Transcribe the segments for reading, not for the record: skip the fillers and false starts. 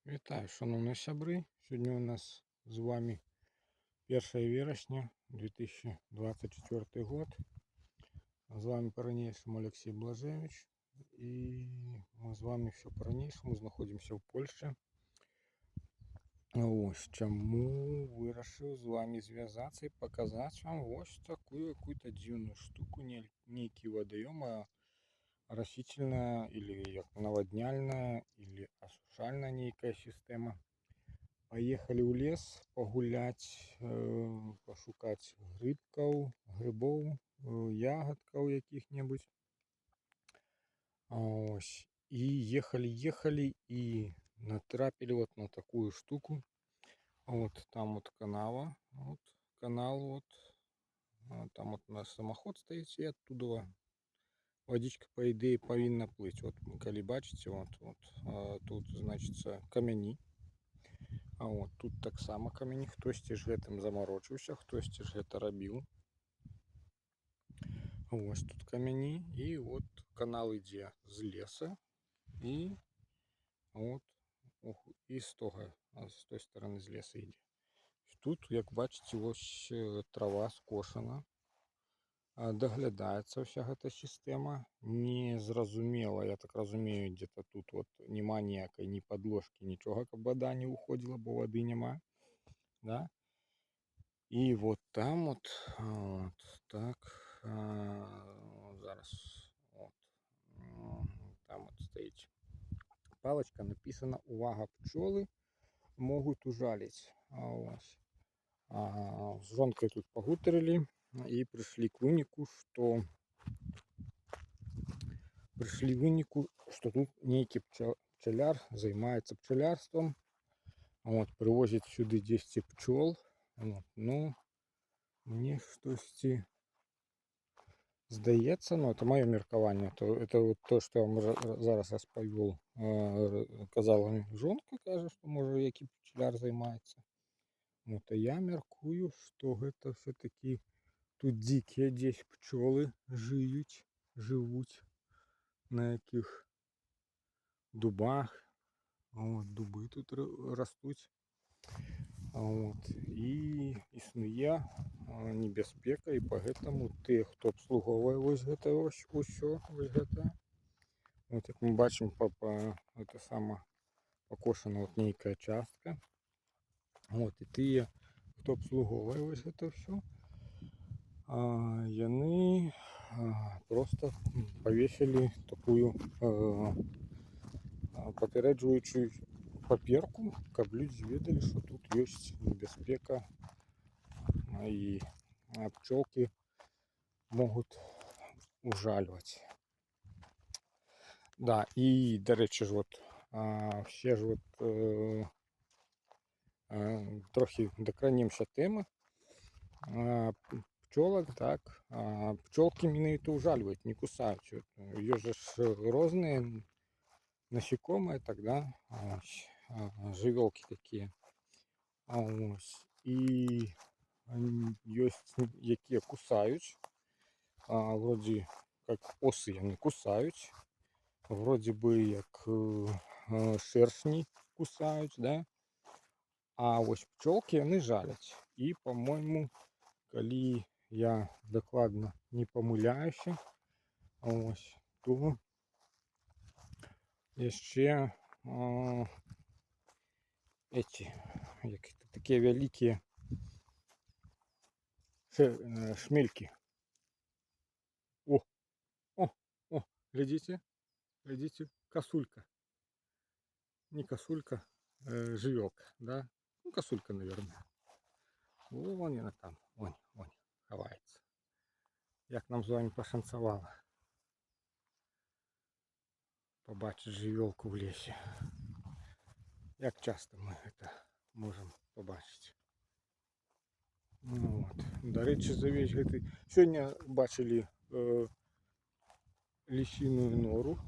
Вітаю, шановні сябры. Сьогодні у нас з вами 1 вересня 2024 год. З вами по-ранейшему Алексей Блажевич. І ми з вами все по-ранейшему знаходимося в Польщі. Ось чому вирішив з вами зв'язатися і показати вам ось таку якусь дивну штуку, некий водойом, растительная или як наводняльная или осушальная некая система. Поехали ў лес пагуляць, пашукаць грибоў, ягадкаў якіх-небудзь. Ось. І ехали і натрапили вот на такую штуку. Вот там вот канава, вот канал, вот там вот наш самоход стоит, и оттуда водичка, по идее, повинна плыть. Вот, коли бачите, вот тут, значится, камяні. А вот тут так само камень, хтосьці ж гэтым замарочыўся, хтосьці ж гэта рабіў. Ось тут камяні, і вот канал ідзе з леса, і вот і з той стороны з леса ідзе. Тут, як бачите, ось трава скошана, даглядаецца вся гэта сістэма. Незразумела, я так разумею, где-то тут вот нема ніякай ні подложки, нічога, каб вода не уходила, бо воды нема. Да? И вот там вот так, зараз, вот, там вот стоит палочка, написано: увага, пчелы могут ужалить. Ось. С жонкой тут погутарили и пришли к вынику, что тут некий пчеляр занимается пчелярством. Вот, привозит сюда 10 пчел. Вот, ну, мне штосьці здається, ну, це моє міркування, то це от то, що я вам зараз розповів, казала мені жонка, каже, що може який пчеляр займається. От, а я міркую, що це все-таки тут дикі десь пчоли живуть на яких дубах. От, дуби тут ростуть. От, і існує небезпека, і поэтому ті, хто обслуговує ось гэта усё, ось гэта. От, як ми бачимо, це сама покошена от нейкая частка. От, і ті, хто обслуговує ось це все, яны просто повесили такую папярэджваючую паперку, каб людзі ведалі, што тут ёсць небяспека і пчелки могут ужаливать. Да, і, до речі, ж вот ще ж вот трохи докранемся теми. Пчелок, так, пчелки менавіта ужаливают, не кусают. Ёсць же розные насекомые тогда, живелки такие. И есть якія кусаюць, вроде как осы яны кусаюць, вроде бы як шершні кусаюць, да? А ось пчелки яны жалять. И, по-моему, калі я докладно не помиляюся, ось, то яшчэ эти такие вялікія шмельки. О, глядите, косулька. Не косулька, живелка, да? Ну, косулька, наверное. Вон она там, вон, ховается. Як нам з вами пошанцевало побачить живелку в лесі. Як часто ми це можемо побачити. Ну, от. До речі, за вещь гэты. Сьогодні бачили лисиную нору.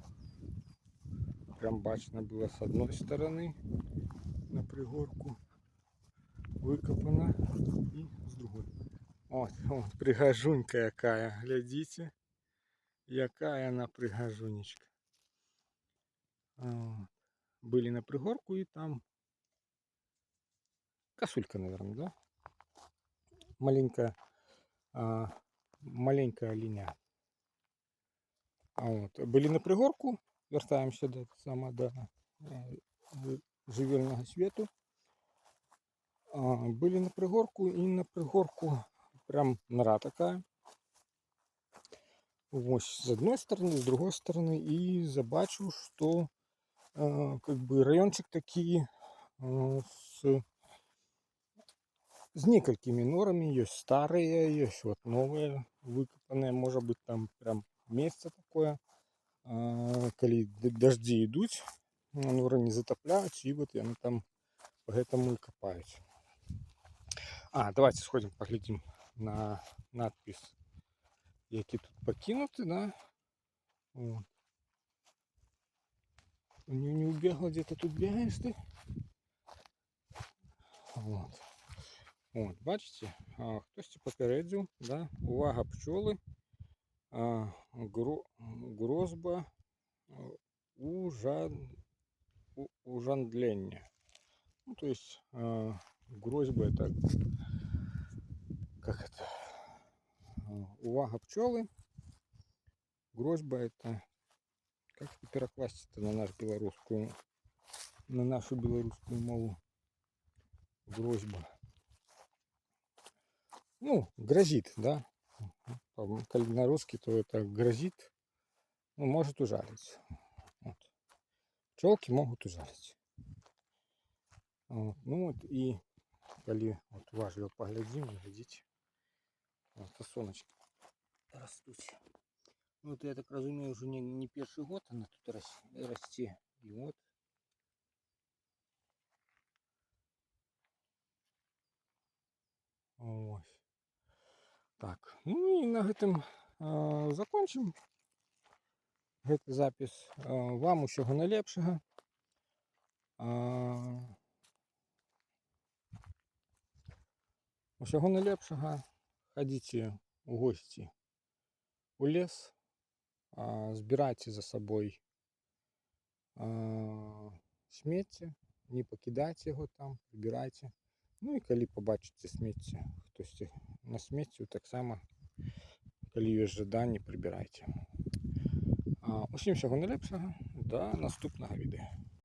Прям бачно было с одной стороны на пригорку выкопано, и с другой. Вот пригожунька якая, глядите, якая она пригожунечка. Были на пригорку, и там Косулька, наверное, да? Маленькая, а, маленькая оленя. Былі на прыгорку, вяртаемся да жывёльнага свету. Былі на прыгорку, і на прыгорку прям нора такая. Вось с одной стороны, с другой стороны, и забачыў, что как бы райончик такі с некалькімі норамі, ёсць старыя, ёсць вот новыя выкапаныя, можа быть там прям месца такое, калі дождзі ідуць, норы не затапляюць, і вот яны там гэтаму і капаюць. Давайте сходим поглядим на надпись, які тут покинуты, да. Вот. Не убегал, где-то тут бегаешь ты. Вот. Бачите, хтось попередив, да? Увага, пчоли, грозба, ужандлення. Ну, то есть грозьба это, как это, увага, пчелы, грозьба это, как это перекласть на нашу белорусскую мову, грозьба. Ну, грозит, да. Коли на русский, то это грозит, ну, может ужалить. Вот. Пчелки могут ужалить. Вот. Ну вот и коли вот уважливо поглядим, глядите, вот сонечки растут. Вот я так разумею, уже не первый год она тут расти. И вот. Ось. Так, ну и на этом закончим гэты запіс. Вам усього найлепшага. Усього найлепшага. Ходите у гости у лес, збирайте за собой смецце, не пакідайце яго там, збірайце. Ну і калі побачыце смецце, хтосьці на смеццю, таксама, калі ёсць жаданне, прыбірайце. Усім усяго найлепшага, да наступнага відэа.